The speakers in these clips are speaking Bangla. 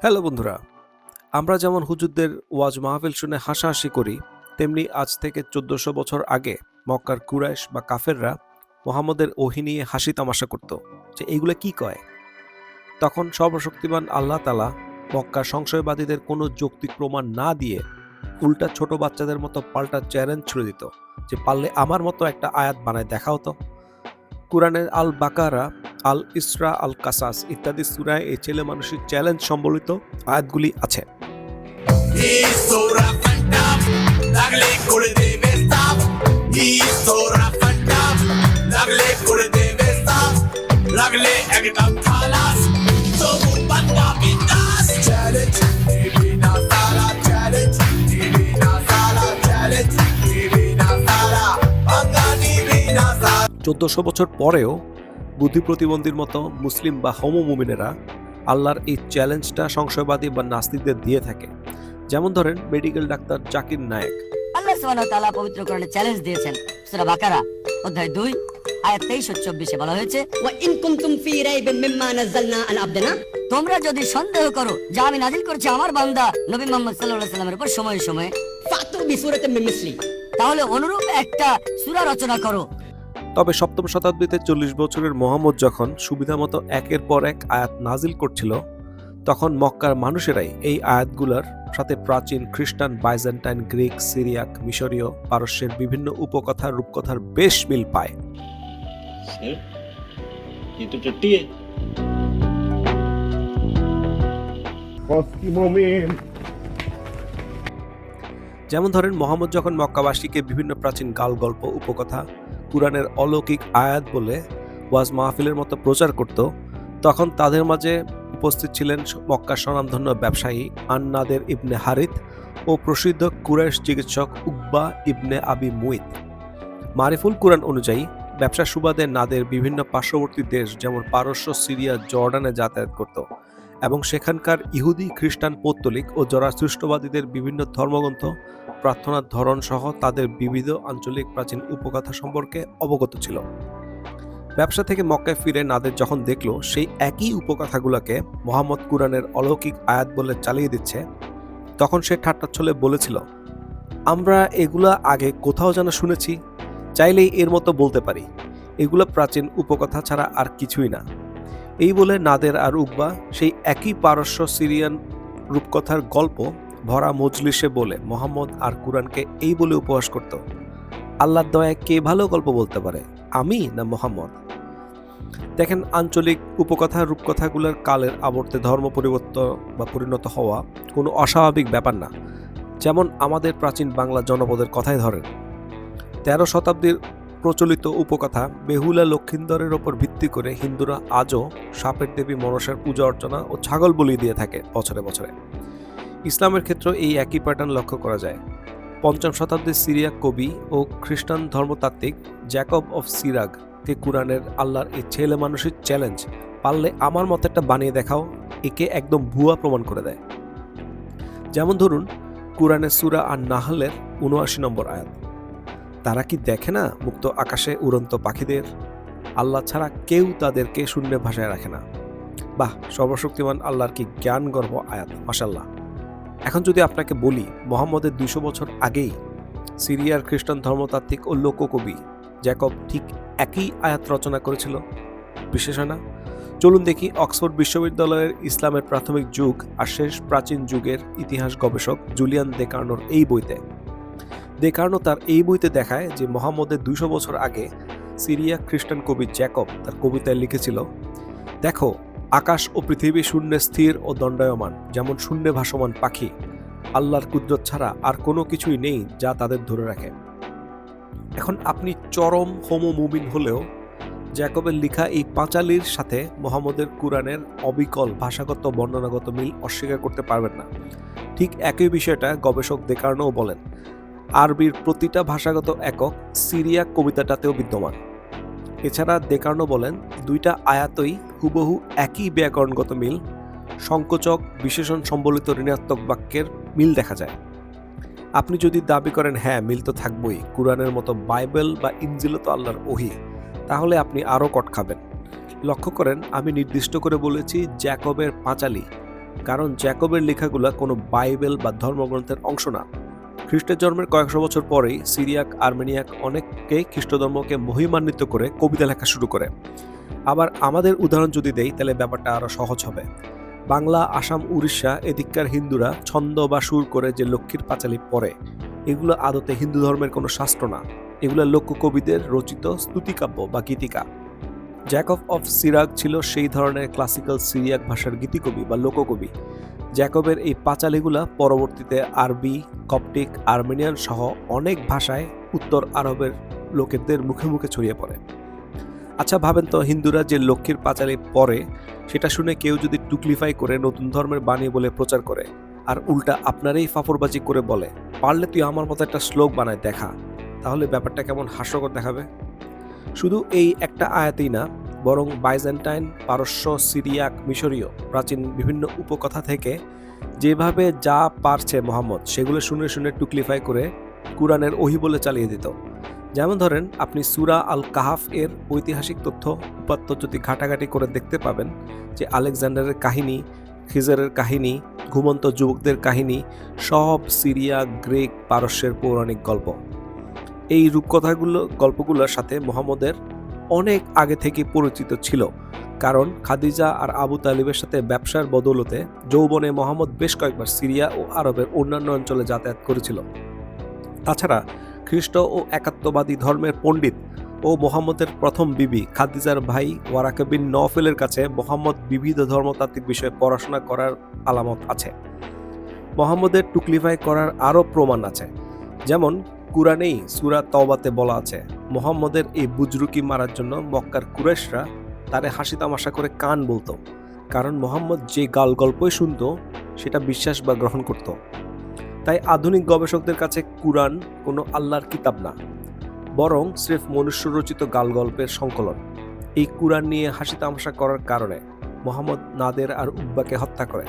হ্যালো বন্ধুরা, আমরা যেমন হুজুরদের ওয়াজ মাহফিল শুনে হাসাহাসি করি, তেমনি আজ থেকে ১৪০০ বছর আগে মক্কার কুরাইশ বা কাফেররা মোহাম্মদের ওহী নিয়ে হাসি তামাশা করত যে এইগুলো কি কয়। তখন সর্বশক্তিমান আল্লাহ তাআলা মক্কার সংশয়বাদীদের কোনো যৌক্তিক প্রমাণ না দিয়ে উল্টা ছোট বাচ্চাদের মতো পাল্টা চ্যালেঞ্জ ছুড়ে দিত যে পারলে আমার মতো একটা আয়াত বানায় দেখাও তো। কুরআনের আল বাকারা, আল ইসরা, আল কাসাস ইত্যাদি সূরায় এই ছেলে মানুষের চ্যালেঞ্জ সম্বলিত আয়াতগুলি আছে। চোদ্দশো বছর পরেও বুদ্ধি প্রতিবন্ধীর মতো মুসলিম বা হোমো মুমিনেরা আল্লাহর এই চ্যালেঞ্জটা সংশয়বাদী বা নাস্তিকদের দিয়ে থাকে। যেমন ধরেন মেডিকেল ডাক্তার জাকির নায়েক। আল্লাহ সুবহানাহু ওয়া তাআলা পবিত্র কোরআনে চ্যালেঞ্জ দিয়েছেন। সূরা বাকারা অধ্যায় ২ আয়াত ২৩ ও ২৪ বলা হয়েছে, ওয়া ইন কুনতুম ফি রাইবিন মিম্মা নাযালনা আলা আবদিনা, তোমরা যদি সন্দেহ করো যা আমি নাযিল করেছি আমার বান্দা নবী মুহাম্মদ সাল্লাল্লাহু আলাইহি ওয়াসাল্লামের উপর সময়ে সময়ে, ফাতু বিসূরাতিন মিন মিসলি, তাহলে অনুরূপ একটা সূরা রচনা করো। তবে সপ্তম শতাব্দীতে ৪০ বছরের মুহাম্মদ যখন সুবিধামতো একের পর এক আয়াত নাজিল করছিল, তখন মক্কার মানুষেরাই এই আয়াতগুলোর সাথে প্রাচীন খ্রিস্টান, বাইজেন্টাইন, গ্রিক, সিরিয়াক, মিশরীয়, পারস্যের বিভিন্ন উপকথা রূপকথার বেশ মিল পায়। যেমন ধরেন মোহাম্মদ যখন মক্কাবাসীকে বিভিন্ন প্রাচীন গাল গল্প, উপকথা, কুরআনের অলৌকিক আয়াত বলে ওয়াজ মাহফিলের মতো প্রচার করত, তখন তাদের মাঝে উপস্থিত ছিলেন মক্কার স্বনামধন্য ব্যবসায়ী আন-নাদের ইবনে হারিথ ও প্রসিদ্ধ কুরাইশ চিকিৎসক উকবা ইবনে আবি মুইত। মারিফুল কুরআন অনুযায়ী ব্যবসার সুবাদে নাদের বিভিন্ন পার্শ্ববর্তী দেশ যেমন পারস্য, সিরিয়া, জর্ডানে যাতায়াত করত এবং সেখানকার ইহুদি, খ্রিস্টান, পৌত্তলিক ও জরাসৃষ্টবাদীদের বিভিন্ন ধর্মগ্রন্থ, প্রার্থনার ধরন সহ তাদের বিবিধ আঞ্চলিক প্রাচীন উপকথা সম্পর্কে অবগত ছিল। ব্যবসা থেকে মক্কায় ফিরে নাদের যখন দেখল সেই একই উপকথাগুলোকে মোহাম্মদ কুরআনের অলৌকিক আয়াত বলে চালিয়ে দিচ্ছে, তখন সে ঠাট্টা ছলে বলেছিল, আমরা এগুলা আগে কোথাও যেন শুনেছি, চাইলেই এর মতো বলতে পারি, এগুলো প্রাচীন উপকথা ছাড়া আর কিছুই না। এই বলে নাদের আর উকবা সেই একই পারস্য, সিরিয়ান রূপকথার গল্প ভরা মজলিসে বলে মোহাম্মদ আর কুরআনকে এই বলে উপহাস করত, আল্লাহর দয়ায় কে ভালো গল্প বলতে পারে, আমি না মোহাম্মদ? দেখেন, আঞ্চলিক উপকথা রূপকথাগুলোর কালের আবর্তে ধর্ম পরিবর্তন বা পরিণত হওয়া কোনো অস্বাভাবিক ব্যাপার না। যেমন আমাদের প্রাচীন বাংলা জনপদের কথাই ধরেন, ১৩ শতাব্দীর প্রচলিত উপকথা বেহুলা লক্ষিন্দরের ওপর ভিত্তি করে হিন্দুরা আজও সাপের দেবী মনসার পূজা অর্চনা ও ছাগল বলি দিয়ে থাকে বছরে বছরে। ইসলামের ক্ষেত্রে এই একই প্যাটার্ন লক্ষ্য করা যায়। ৫ম শতাব্দীর সিরিয়াক কবি ও খ্রিস্টান ধর্মতাত্ত্বিক জ্যাকব অফ সিরাগ কে কুরআনের আল্লাহর এই ছেলে মানুষের চ্যালেঞ্জ, পারলে আমার মতো একটা বানিয়ে দেখাও, একে একদম ভুয়া প্রমাণ করে দেয়। যেমন ধরুন কুরআনের সূরা আন-নাহলের ৭৯ নম্বর আয়াত, তারা কি দেখে না মুক্ত আকাশে উড়ন্ত পাখিদের, আল্লাহ ছাড়া কেউ তাদেরকে শূন্য ভাষায় রাখে না। বাহ, সর্বশক্তিমান আল্লাহর কি জ্ঞান গর্ব আয়াত, মাশাআল্লাহ। এখন যদি আপনাকে বলি মোহাম্মদের ২০০ বছর আগেই সিরিয়ার খ্রিস্টান ধর্মতাত্ত্বিক ও লোককবি জ্যাকব ঠিক একই আয়াত রচনা করেছিল, বিশেষ হয় না? চলুন দেখি অক্সফোর্ড বিশ্ববিদ্যালয়ের ইসলামের প্রাথমিক যুগ আর শেষ প্রাচীন যুগের ইতিহাস গবেষক জুলিয়ান দেকার্নোর এই বইতে। দেকার্নো তার এই বইতে দেখায় যে মোহাম্মদের ২০০ বছর আগে সিরিয়া খ্রিস্টান কবি জ্যাকব তার কবিতায় লিখেছিল, দেখো আকাশ ও পৃথিবী শূন্যে স্থির ও দণ্ডায়মান, যেমন শূন্যে ভাসমান পাখি, আল্লাহর কুদরত ছাড়া আর কোনো কিছুই নেই যা তাদের ধরে রাখে। এখন আপনি চরম হোমো মুমিন হলেও জ্যাকবের লিখা এই পাঁচালির সাথে মোহাম্মদের কুরআনের অবিকল ভাষাগত বর্ণনাগত মিল অস্বীকার করতে পারবেন না। ঠিক একই বিষয়টা গবেষক দেকার্নোও বলেন। আরবির প্রতিটা ভাষাগত একক সিরিয়াক কবিতাটাতেও বিদ্যমান। এছাড়া দেকার্নো বলেন, দুইটা আয়াতই হুবহু একই ব্যাকরণগত মিল, সংকোচক বিশেষণ সম্বলিত ঋণাত্মক বাক্যের মিল দেখা যায়। আপনি যদি দাবি করেন হ্যাঁ মিল তো থাকবই, কুরআনের মতো বাইবেল বা ইনজিলও তো আল্লাহর ওহী, তাহলে আপনি আরও কট খাবেন। লক্ষ্য করেন আমি নির্দিষ্ট করে বলেছি জ্যাকবের পাঁচালি, কারণ জ্যাকবের লেখাগুলো কোনো বাইবেল বা ধর্মগ্রন্থের অংশ না। খ্রিস্টের জন্মের কয়েকশো বছর পরেই সিরিয়াক আর্মেনিয়াক অনেককেই খ্রিস্ট ধর্মকে মহিমান্বিত করে কবিতা লেখা শুরু করে। আবার আমাদের উদাহরণ যদি দেই তাহলে ব্যাপারটা আরো সহজ হবে। বাংলা, আসাম, উড়িষ্যা এদিককার হিন্দুরা ছন্দ বা সুর করে যে লক্ষ্মীর পাঁচালী পড়ে, এগুলো আদতে হিন্দু ধর্মের কোনো শাস্ত্র না, এগুলো লোককবিদের রচিত স্তুতিকাব্য বা গীতিকা। জ্যাকব অফ সিরাক ছিল সেই ধরনের ক্লাসিক্যাল সিরিয়াক ভাষার গীতিকবি বা লোককবি। জ্যাকবের এই পাঁচালীগুলা পরবর্তীতে আরবি, কপটিক, আর্মেনিয়ান সহ অনেক ভাষায় উত্তর আরবের লোকেদের মুখে মুখে ছড়িয়ে পড়ে। আচ্ছা ভাবেন তো, হিন্দুরা যে লক্ষ্মীর পাঁচালী পড়ে সেটা শুনে কেউ যদি টুকলিফাই করে নতুন ধর্মের বাণী বলে প্রচার করে আর উল্টা আপনারই ফাফরবাজি করে বলে, পারলে তুই আমার মতো একটা শ্লোক বানায় দেখা, তাহলে ব্যাপারটা কেমন হাস্যকর দেখাবে। শুধু এই একটা আয়াতেই না, বরং বাইজেন্টাইন, পারস্য, সিরিয়াক, মিশরীয় প্রাচীন বিভিন্ন উপকথা থেকে যেভাবে যা পারছে মোহাম্মদ সেগুলো শুনে শুনে টুকলিফাই করে কুরআনের ওহী বলে চালিয়ে দিত। যেমন ধরেন, আপনি সূরা আল কাহাফ এর ঐতিহাসিক তথ্য উপাত্ত যদি ঘাটাঘাটি করে দেখতে পাবেন যে আলেকজান্ডারের কাহিনী, খিজরের কাহিনী, ঘুমন্ত যুবকদের কাহিনী সব সিরিয়া, গ্রিক, পারস্যের পৌরাণিক গল্প। এই গল্পগুলোর সাথে মোহাম্মদের অনেক আগে থেকে পরিচিত ছিল, কারণ খাদিজা আর আবু তালিবের সাথে ব্যবসার বদৌলতে যৌবনে মোহাম্মদ বেশ কয়েকবার সিরিয়া ও আরবের অন্যান্য অঞ্চলে যাতায়াত করেছিল। তাছাড়া খ্রিস্ট ও একাত্মবাদী ধর্মের পণ্ডিত ও মোহাম্মদের প্রথম বিবি খাদিজার ভাই ওয়ারাকা বিন নওফেলের কাছে মোহাম্মদ বিবিধ ধর্মতাত্ত্বিক বিষয়ে পড়াশোনা করার আলামত আছে। মোহাম্মদের টুকলিফাই করার আরও প্রমাণ আছে, যেমন কুরআনেই সূরা তওবাতে বলা আছে, মোহাম্মদের এই বুজরুকি মারার জন্য মক্কার কুরাইশরা তারে হাসি তামাশা করে কান বলতো, কারণ মোহাম্মদ যে গাল গল্পই শুনত সেটা বিশ্বাস বা গ্রহণ করত। তাই আধুনিক গবেষকদের কাছে কুরআন কোনো আল্লাহর কিতাব না, বরং স্রেফ মনুষ্য রচিত গাল গল্পের সংকলন। এই কুরআন নিয়ে হাসি তামাশা করার কারণে মোহাম্মদ নাদের আর উকবাকে হত্যা করে।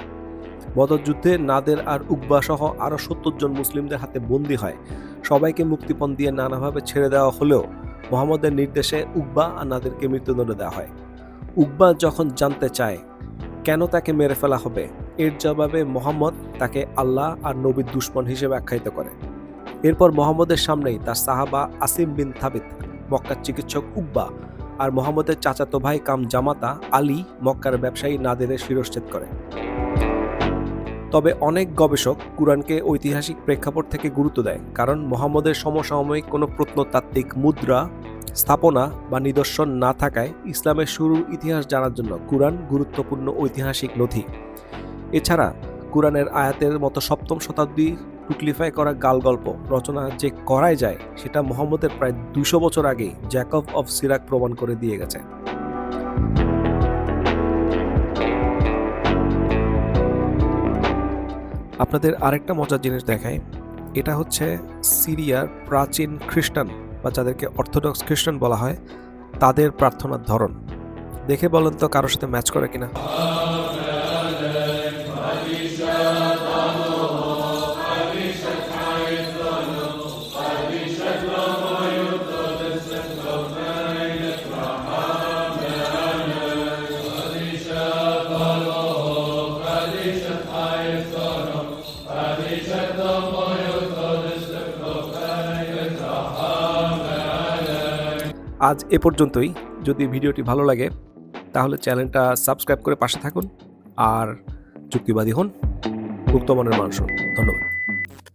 বদর যুদ্ধে নাদের আর উকবা সহ আরও ৭০ জন মুসলিমদের হাতে বন্দী হয়। সবাইকে মুক্তিপণ দিয়ে নানাভাবে ছেড়ে দেওয়া হলেও মোহাম্মদের নির্দেশে উকবা আর নাদেরকে মৃত্যুদণ্ড দেওয়া হয়। উকবা যখন জানতে চায় কেন তাকে মেরে ফেলা হবে, এর জবাবে মোহাম্মদ তাকে আল্লাহ আর নবীর দুশমন হিসেবে আখ্যায়িত করে। এরপর মোহাম্মদের সামনেই তার সাহাবা আসিম বিন থাবিত, মক্কার চিকিৎসক উকবা আর মোহাম্মদের চাচাতো ভাই কাম জামাতা আলী মক্কার ব্যবসায়ী নাদেরের শিরশ্ছেদ করে। তবে অনেক গবেষক কুরআনকে ঐতিহাসিক প্রেক্ষাপট থেকে গুরুত্ব দেয়, কারণ মোহাম্মদের সমসাময়িক কোনো প্রত্নতাত্ত্বিক মুদ্রা, স্থাপনা বা নিদর্শন না থাকায় ইসলামের শুরুর ইতিহাস জানার জন্য কুরআন গুরুত্বপূর্ণ ঐতিহাসিক নথি। এছাড়া কুরআনের আয়াতের মতো সপ্তম শতাব্দী টুকলিফাই করা গাল গল্প রচনা যে করাই যায় সেটা মোহাম্মদের প্রায় ২০০ বছর আগেই জ্যাকব অফ সিরাক প্রমাণ করে দিয়ে গেছে। আপনাদের আরেকটা মজার জিনিস দেখায়, এটা হচ্ছে সিরিয়ার প্রাচীন খ্রিস্টান বা যাদেরকে অর্থোডক্স খ্রিস্টান বলা হয় তাদের প্রার্থনার ধরন। দেখে বলেন তো কারোর সাথে ম্যাচ করে কিনা। আজ এ পর্যন্তই। যদি ভিডিওটি ভালো লাগে তাহলে চ্যানেলটা সাবস্ক্রাইব করে পাশে থাকুন আর যুক্তিবাদী হন, মুক্তমনের মানুষ হন। ধন্যবাদ।